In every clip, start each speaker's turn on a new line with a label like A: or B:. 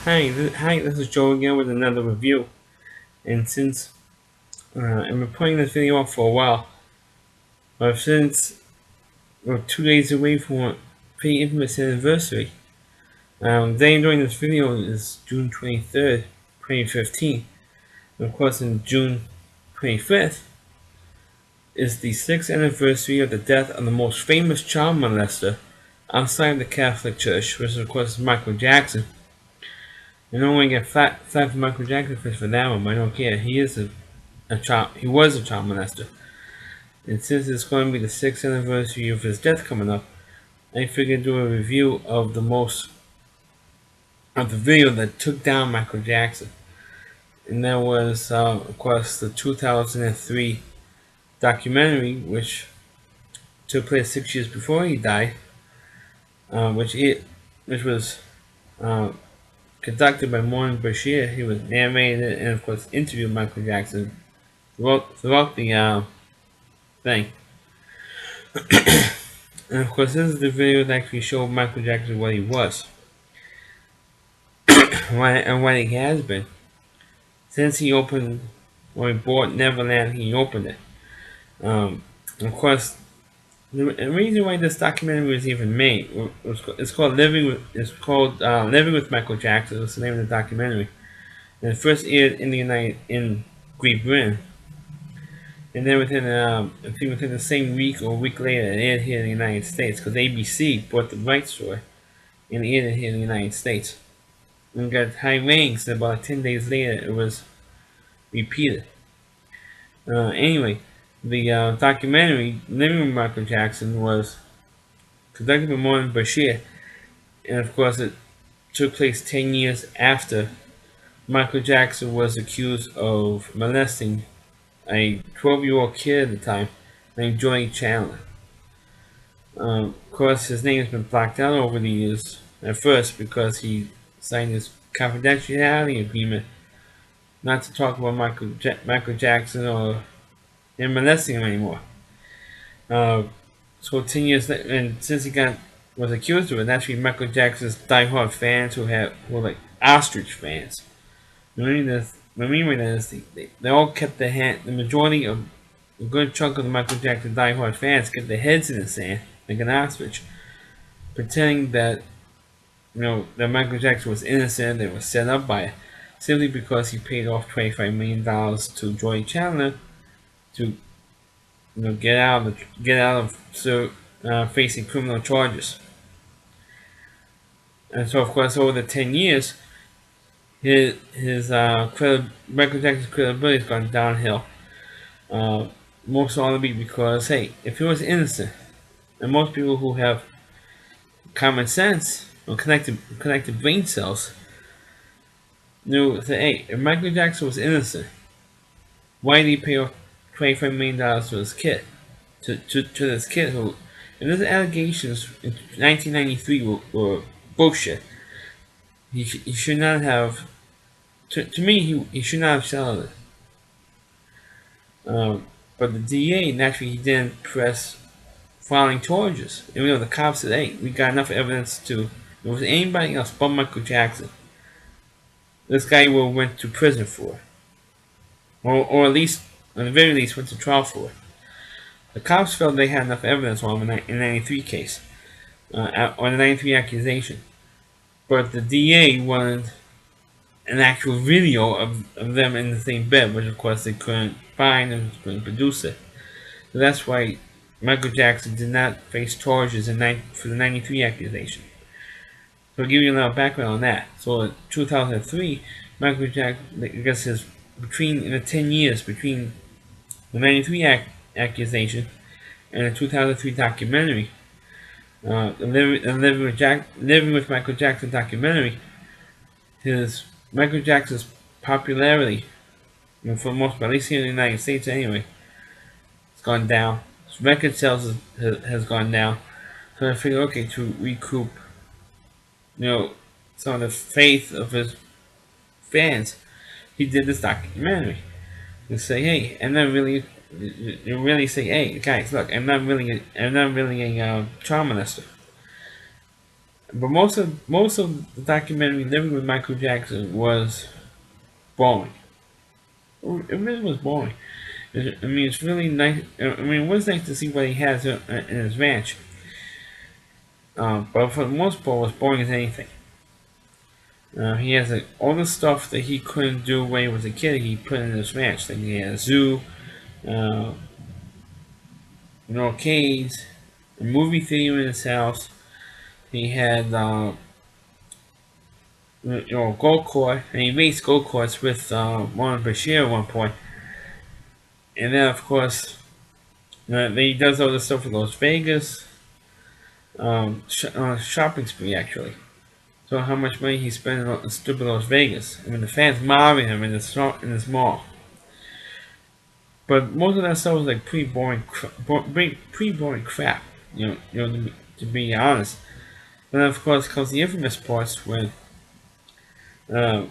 A: Hi, this is Joe again with another review. And since I've been putting this video off for a while, but since we're 2 days away from our pretty infamous anniversary, the day during this video is June 23rd, 2015. And of course, in June 25th is the 6th anniversary of the death of the most famous child molester outside of the Catholic Church, which of course is Michael Jackson. I don't want to get flat for Michael Jackson for that one, but I don't care. He was a child molester. And since it's going to be the 6th anniversary of his death coming up, I figured do a review of the video that took down Michael Jackson. And that was, of course, the 2003 documentary, which took place 6 years before he died, which was uh, conducted by Maureen Bashir. He was narrated and, of course, interviewed Michael Jackson throughout the thing. And of course, this is the video that actually showed Michael Jackson what he was and what he has been. Since he opened, when he bought Neverland, he opened it. Of course, the reason why this documentary was even made it's called Living with Michael Jackson. That's the name of the documentary. And it first aired in Great Britain, and then I think within the same week or a week later, it aired here in the United States because ABC bought the rights to it and aired it here in the United States. And got high ratings. And about 10 days later, it was repeated. Anyway, the documentary Living with Michael Jackson was conducted by Maureen Bashir, and of course, it took place 10 years after Michael Jackson was accused of molesting a 12-year-old kid at the time named Johnny Chandler. Of course, his name has been blacked out over the years. At first, because he signed this confidentiality agreement not to talk about Michael Jackson or him molesting him anymore. So 10 years later, and since was accused of it, naturally Michael Jackson's diehard fans who were like ostrich fans. Remember this, they all kept their hand. The majority of a good chunk of the Michael Jackson diehard fans kept their heads in the sand like an ostrich, pretending that that Michael Jackson was innocent. They were set up by it simply because he paid off $25 million to Joy Chandler to get out of facing criminal charges. And so, of course, over the 10 years, Michael Jackson's credibility has gone downhill. Most likely because, hey, if he was innocent, and most people who have common sense or connected brain cells knew that, hey, if Michael Jackson was innocent, why did he pay off $25 million to his kid? To this kid who, and those allegations in 1993 were bullshit. He should not have. To me, he should not have settled it. But the DA naturally he didn't press filing charges. Even though the cops said, "Hey, we got enough evidence to. If it was anybody else but Michael Jackson, this guy will went to prison for it, or at least, at the very least, went to trial for it." The cops felt they had enough evidence on him in the '93 case, on the '93 accusation, but the DA wanted an actual video of them in the same bed, which of course they couldn't find and couldn't produce it. So that's why Michael Jackson did not face charges for the '93 accusation. So I'll give you a little background on that. So in 2003, Michael Jackson, I guess in the 10 years between the '93 accusation and the 2003 documentary, the Living with Michael Jackson documentary, Michael Jackson's popularity, for the most part, at least here in the United States anyway, it's gone down. His record sales has gone down. So I figured, okay, to recoup, some of the faith of his fans, he did this documentary. And say, hey, I'm not really, you really say, hey, guys, look, I'm not really a child molester. But most of the documentary Living with Michael Jackson was boring. It really was boring. I mean, it's really nice. I mean, it was nice to see what he has in his ranch. But for the most part, it was boring as anything. He has like, all the stuff that he couldn't do when he was a kid. He put in his ranch. Like he had a zoo, uh, an arcades, a movie theater in his house. He had golf course, and he raced go karts with Warren Bashir at one point. And then of course, he does all this stuff with Las Vegas, shopping spree actually. So how much money he spent on stupid Las Vegas. I mean, the fans mobbing him in this mall. But most of that stuff was like pretty boring crap. To be honest. Then of course comes the infamous parts when uh,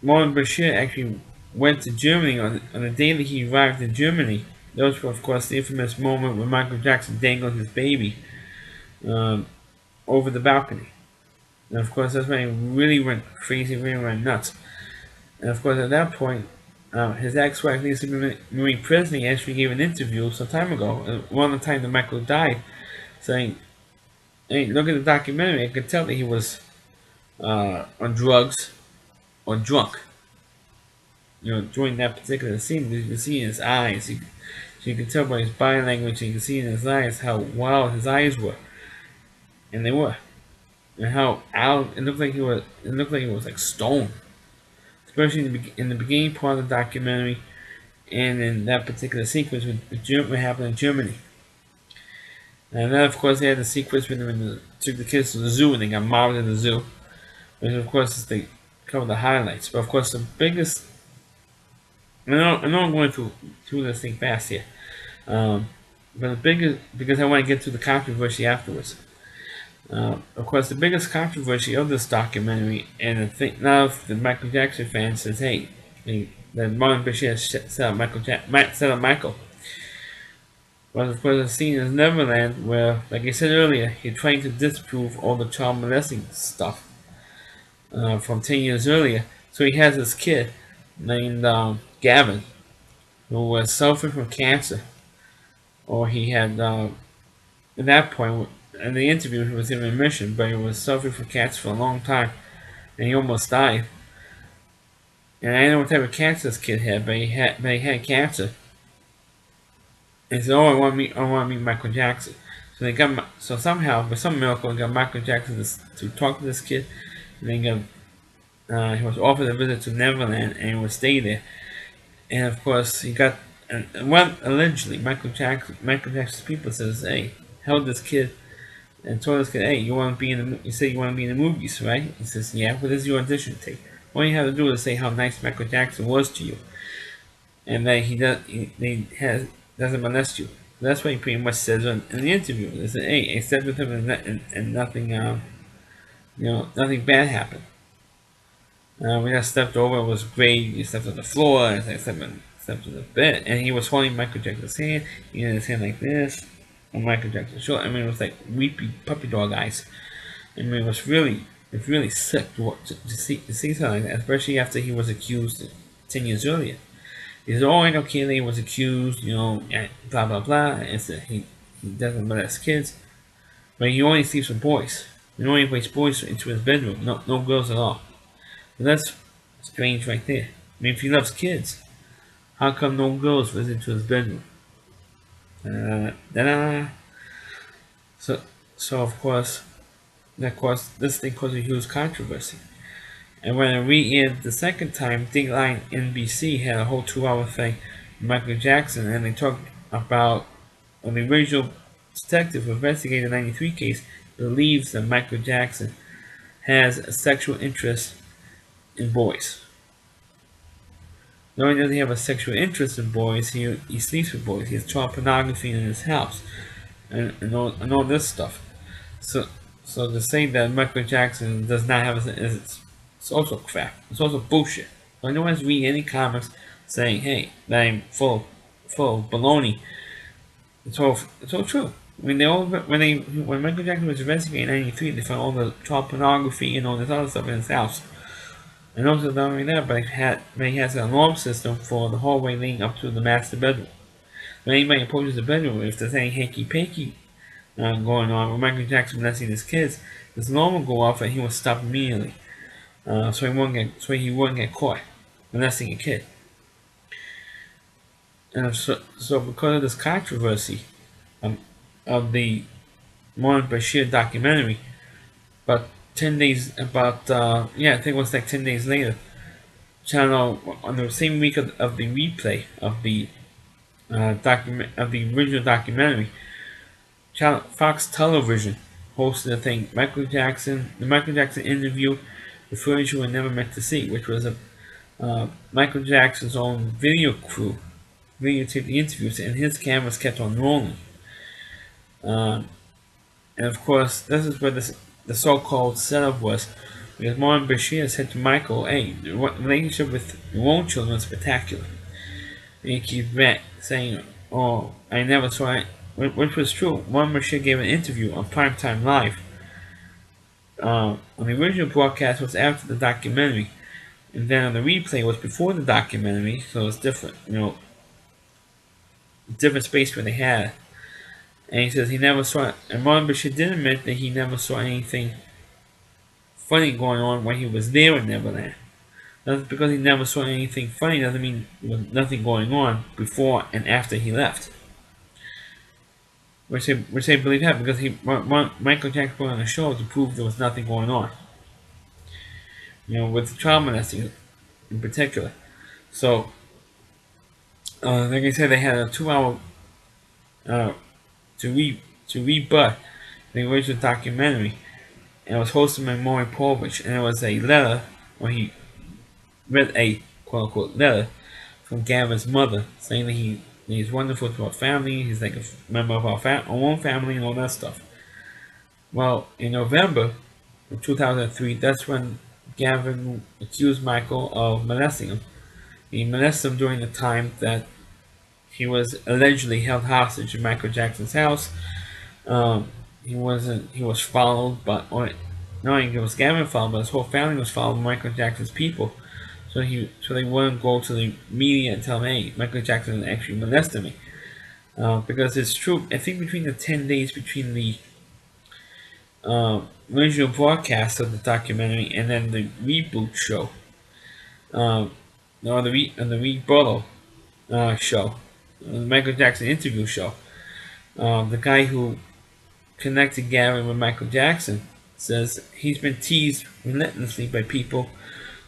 A: Marlon Bashir actually went to Germany on the day that he arrived in Germany. Those were of course the infamous moment when Michael Jackson dangled his baby um, over the balcony. And of course that's when he really went crazy, really went nuts. And of course at that point, his ex-wife Lisa Marie Presley actually gave an interview some time ago, around the time that Michael died, saying, "Hey, look at the documentary. I could tell that he was on drugs or drunk. During that particular scene, you can see in his eyes. So you can tell by his body language, and you can see in his eyes how wild his eyes were, and they were, and how out it looked like he was. It looked like he was like stoned, especially in the beginning part of the documentary, and in that particular sequence with what happened in Germany. And then, of course, they had the sequence when they took the kids to the zoo and they got mobbed in the zoo, which of course is the cover the highlights. But of course, the biggest. I know I'm going through this thing fast here. But the biggest, because I want to get to the controversy afterwards. Of course, the biggest controversy of this documentary, and I think now the Michael Jackson fan says, "Hey, that Marlon Bashir set up Michael." Was of course a scene in Neverland where, like I said earlier, he's trying to disprove all the child molesting stuff from 10 years earlier. So he has this kid named Gavin who was suffering from cancer, or he had at that point in the interview he was in remission, but he was suffering from cancer for a long time, and he almost died. And I know what type of cancer this kid had, but he had cancer. And he said, "Oh, I want to meet Michael Jackson." So somehow, by some miracle, they got Michael Jackson to talk to this kid, and then he was offered a visit to Neverland, and he would stay there. And of course, he got, well, allegedly, Michael Jackson's people says, "Hey, held this kid and told this kid, hey, you say you want to be in the movies, right?" He says, "Yeah, what is your audition tape? All you have to do is say how nice Michael Jackson was to you, and that doesn't molest you." That's what he pretty much says in the interview. They said, "Hey, I slept with him and nothing, nothing bad happened. We got stepped over. It was great. You stepped on the floor. And I stepped on the bed, and he was holding Michael Jackson's hand. He had his hand like this on Michael Jackson's shoulder. I mean, it was like weepy puppy dog eyes. I mean, it's really sick to see something like that, especially after he was accused 10 years earlier. He said, "Oh, I know Kaylee was accused, and blah blah blah." And said he doesn't molest kids, but he only sleeps with boys. He only invites boys into his bedroom, no girls at all. So that's strange right there. I mean, if he loves kids, how come no girls visit to his bedroom? Da-da. So, so of course, this thing caused a huge controversy. And when it re-aired the second time, Dateline NBC had a whole 2-hour thing with Michael Jackson, and they talked about the original detective who investigated the '93 case believes that Michael Jackson has a sexual interest in boys. Not only does he have a sexual interest in boys, he sleeps with boys. He has child pornography in his house, and all this stuff. So so to say that Michael Jackson does not have it's also crap. It's also bullshit. So no one's reading any comics saying, "Hey, that I'm full of baloney." It's all true. When Michael Jackson was investigating in '93, they found all the child pornography and all this other stuff in his house. And also not only that, but he has an alarm system for the hallway leading up to the master bedroom. When anybody approaches the bedroom, if there's any hanky panky going on with Michael Jackson molesting his kids, this alarm will go off and he will stop immediately, so he wouldn't get caught molesting a kid. And so because of this controversy um, of the Marwan Bashir documentary, I think it was like 10 days later, Channel on the same week of the replay of the original documentary, Fox Television hosted a thing, the Michael Jackson interview, the footage you were never meant to see, which was Michael Jackson's own video crew videotaped the interviews, and his cameras kept on rolling. Uh, and of course, this is where the so-called setup was, because Marwan Bashir said to Michael, "Hey, the relationship with your own children is spectacular." And he keeps back saying, "Oh, I never saw it," which was true. Marwan Bashir gave an interview on Primetime Live. On the original broadcast was after the documentary, and then on the replay was before the documentary, so it's different, different space where they had. And he says he never saw, and Marwan Bashir did admit that he never saw anything funny going on when he was there in Neverland. That's because he never saw anything funny doesn't mean there was nothing going on before and after he left. Which they believe happened because Michael Jackson put on a show to prove there was nothing going on. With the child molesting in particular. So, like I said, they had a 2 hour to rebut the original documentary, and it was hosted by Maury Povich, and it was a letter where he read a quote unquote letter from Gavin's mother saying that he's wonderful to our family, he's like a member of our own family, and all that stuff. Well, in November of 2003, that's when Gavin accused Michael of molesting him. He molested him during the time that he was allegedly held hostage in Michael Jackson's house. He was followed, but not only was Gavin followed, but his whole family was followed by Michael Jackson's people. So they wouldn't go to the media and tell him, "Hey, Michael Jackson actually molested me," because it's true. I think between the 10 days between the original broadcast of the documentary and then the reboot show, or the rebuttal show, the Michael Jackson interview show, the guy who connected Gavin with Michael Jackson says he's been teased relentlessly by people.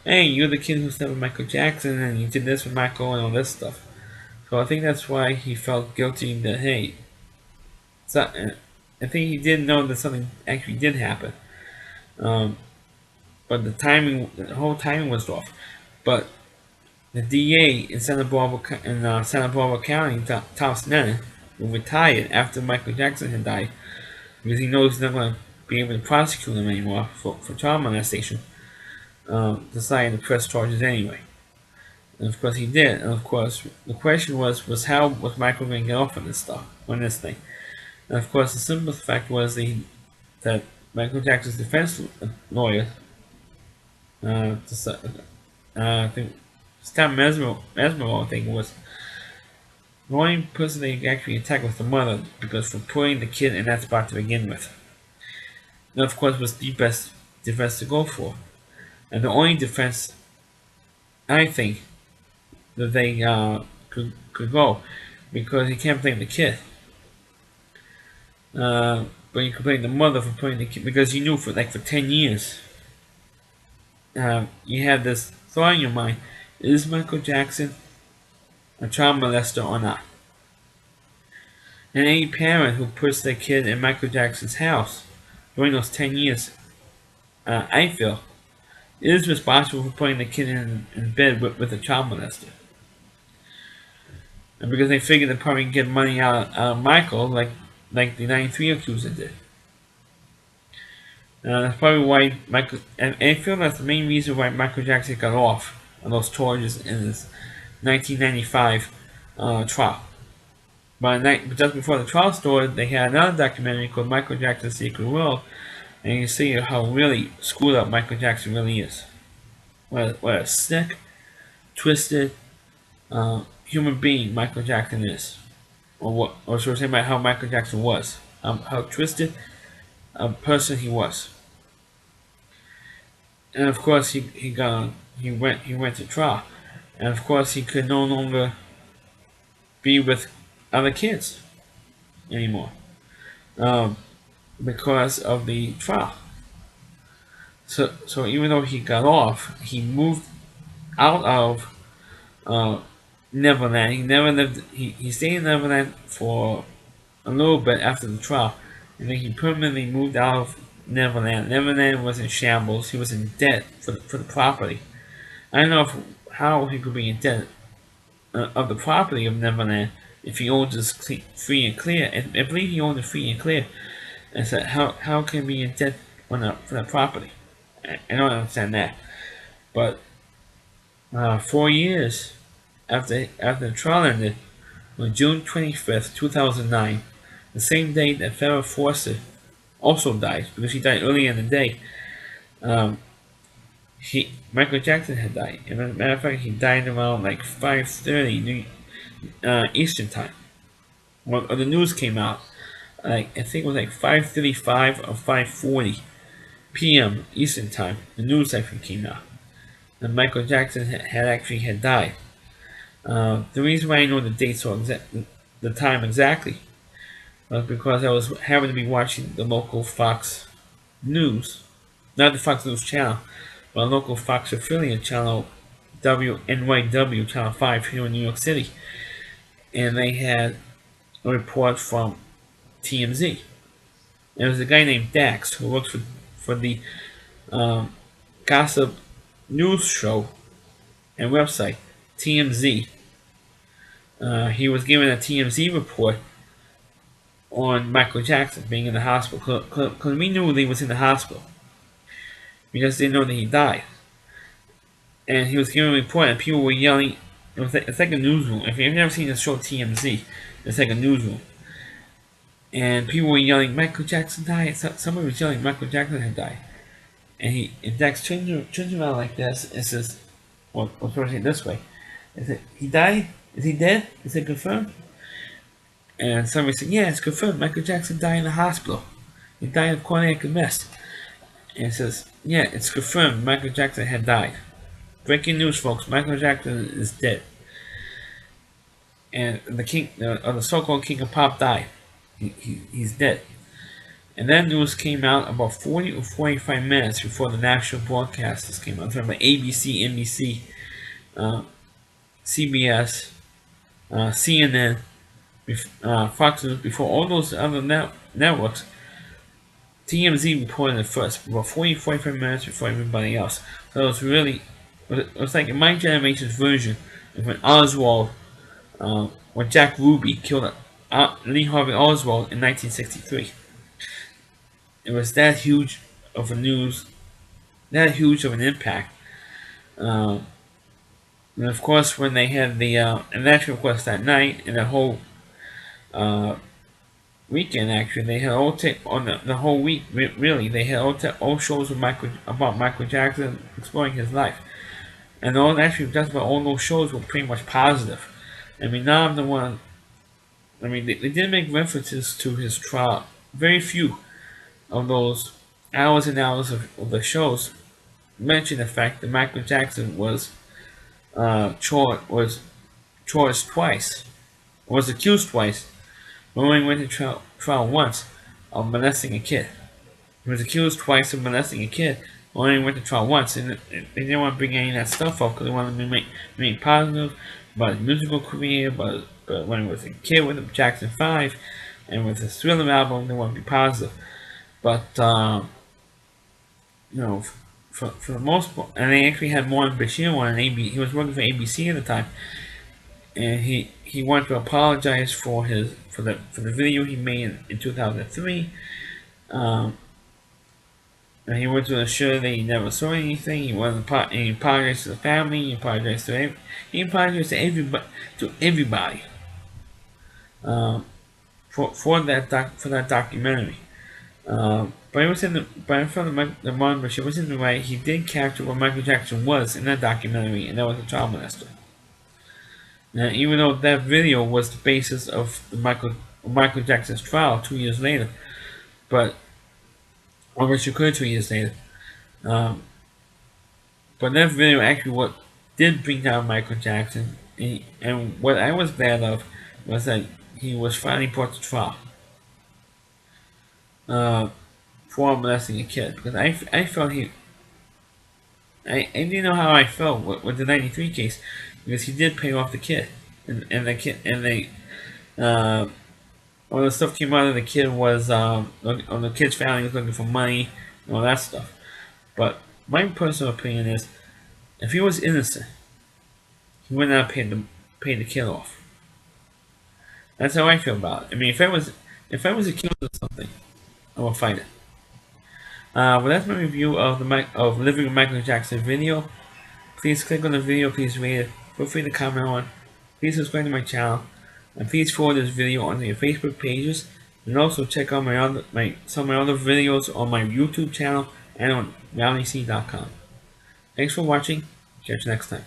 A: "Hey, you're the kid who slept with Michael Jackson, and you did this with Michael, and all this stuff." So I think that's why he felt guilty that, hey, I think he did know that something actually did happen. But the whole timing was off. But the DA in Santa Barbara County, Tom Sneddon, who retired after Michael Jackson had died, because he knows he's not going to be able to prosecute him anymore for child molestation, decided to press charges anyway. And of course he did. And of course the question was how was Michael going to get off on this thing? And of course the simple fact was that Michael Jackson's defense lawyer, I think Stan Mesmer, I think it was, the only person they actually attacked was the mother because for putting the kid in that spot to begin with. And of course was the best defense to go for. And the only defense I think that they could go, because you can't blame the kid. But you can blame the mother for putting the kid, because you knew for 10 years you had this thought in your mind: is Michael Jackson a child molester or not? And any parent who puts their kid in Michael Jackson's house during those 10 years, I feel, is responsible for putting the kid in bed with a child molester. And because they figured they'd probably get money out of Michael, like the '93 accuser did. That's probably why Michael, and I feel that's the main reason why Michael Jackson got off on those charges in his 1995 trial. But just before the trial started, they had another documentary called Michael Jackson's Secret World, and you see how really screwed up Michael Jackson really is. What a sick, twisted human being Michael Jackson is, or should I say about how Michael Jackson was, how twisted a person he was. And of course he went to trial, and of course he could no longer be with other kids anymore, um, because of the trial. So even though he got off, he moved out of uh, Neverland. He never lived. He stayed in Neverland for a little bit after the trial, and then he permanently moved out of Neverland. Neverland was in shambles. He was in debt for the property. I don't know how he could be in debt of the property of Neverland if he owned this free and clear. And I believe he owned it free and clear. And so how can he be in debt for that property? I don't understand that. But 4 years after the trial ended, on June 25th, 2009, the same day that Farrah Fawcett also died, because she died earlier in the day, um, Michael Jackson had died. As a matter of fact, he died around like 5:30 Eastern time. Well, the news came out. Like I think it was like 5:35 or 5:40 p.m. Eastern time. The news actually came out that Michael Jackson had died. The reason why I know the dates or the time exactly was because I was happened to be watching the local Fox News, not the Fox News channel, but a local Fox affiliate channel, WNYW Channel 5 here in New York City, and they had a report from TMZ. There was a guy named Dax who works for the um, gossip news show and website TMZ. He was given a TMZ report on Michael Jackson being in the hospital, because we knew he was in the hospital. We just didn't know that he died. And he was given a report, and people were yelling. It's like a newsroom. If you've never seen the show TMZ, it's like a newsroom. And people were yelling, Michael Jackson died. Somebody was yelling, Michael Jackson had died. And Dax turns around like this and says, well, let's say it this way. Is it, he died? Is he dead? Is it confirmed? And somebody said, yeah, it's confirmed. Michael Jackson died in the hospital. He died of cardiac arrest. And it says, yeah, it's confirmed. Michael Jackson had died. Breaking news, folks. Michael Jackson is dead. And the so-called king of pop died. He's dead. And that news came out about 40 or 45 minutes before the national broadcasters came out. I'm talking about ABC, NBC, CBS, CNN, Fox News, before all those other networks. TMZ reported it first, about 40, 45 minutes before everybody else. So it was like my generation's version of when Oswald, when Jack Ruby killed Lee Harvey Oswald in 1963. It was that huge of a news, that huge of an impact. And of course, when they had the election request that night and the whole weekend, actually, they had on the whole week. Really, they had all shows with about Michael Jackson exploring his life, and just about all those shows were pretty much positive. I mean, now I'm the one. I mean, they did make references to his trial. Very few of those hours and hours of the shows mention the fact that Michael Jackson was charged twice, was accused twice, but only went to trial once of molesting a kid. He was accused twice of molesting a kid, only went to trial once, and they didn't want to bring any of that stuff up because they wanted to make positive about his musical career, but when he was a kid with the Jackson 5 and with his Thriller album, they want to be positive. But you know, for the most part, and they actually had Morton Bashir on ABC. He was working for ABC at the time, and he wanted to apologize for the video he made in 2003. And he wanted to assure that he never saw anything. He apologized to the family. He apologized to everybody. To everybody. um, for that documentary. But it was in the but I felt the Martin Bashir was in the right. He did capture what Michael Jackson was in that documentary, and that was a child molester. Now, even though that video was the basis of Michael Jackson's trial 2 years later, but or which occurred 2 years later, um, but that video actually what did bring down Michael Jackson, and what I was glad of was that he was finally brought to trial uh, for molesting a kid, because I felt I didn't know how I felt with the '93 case, because he did pay off the kid, and the kid and they all the stuff came out of the kid was on the kid's family was looking for money and all that stuff. But my personal opinion is, if he was innocent, he would not pay the kid off. That's how I feel about it. I mean, if I was accused of something, I will fight it. Well, that's my review of of Living with Michael Jackson video. Please click on the video. Please rate it. Feel free to comment on. Please subscribe to my channel, and please forward this video onto your Facebook pages. And also check out some of my other videos on my YouTube channel and on RowdyC.com. Thanks for watching. Catch you next time.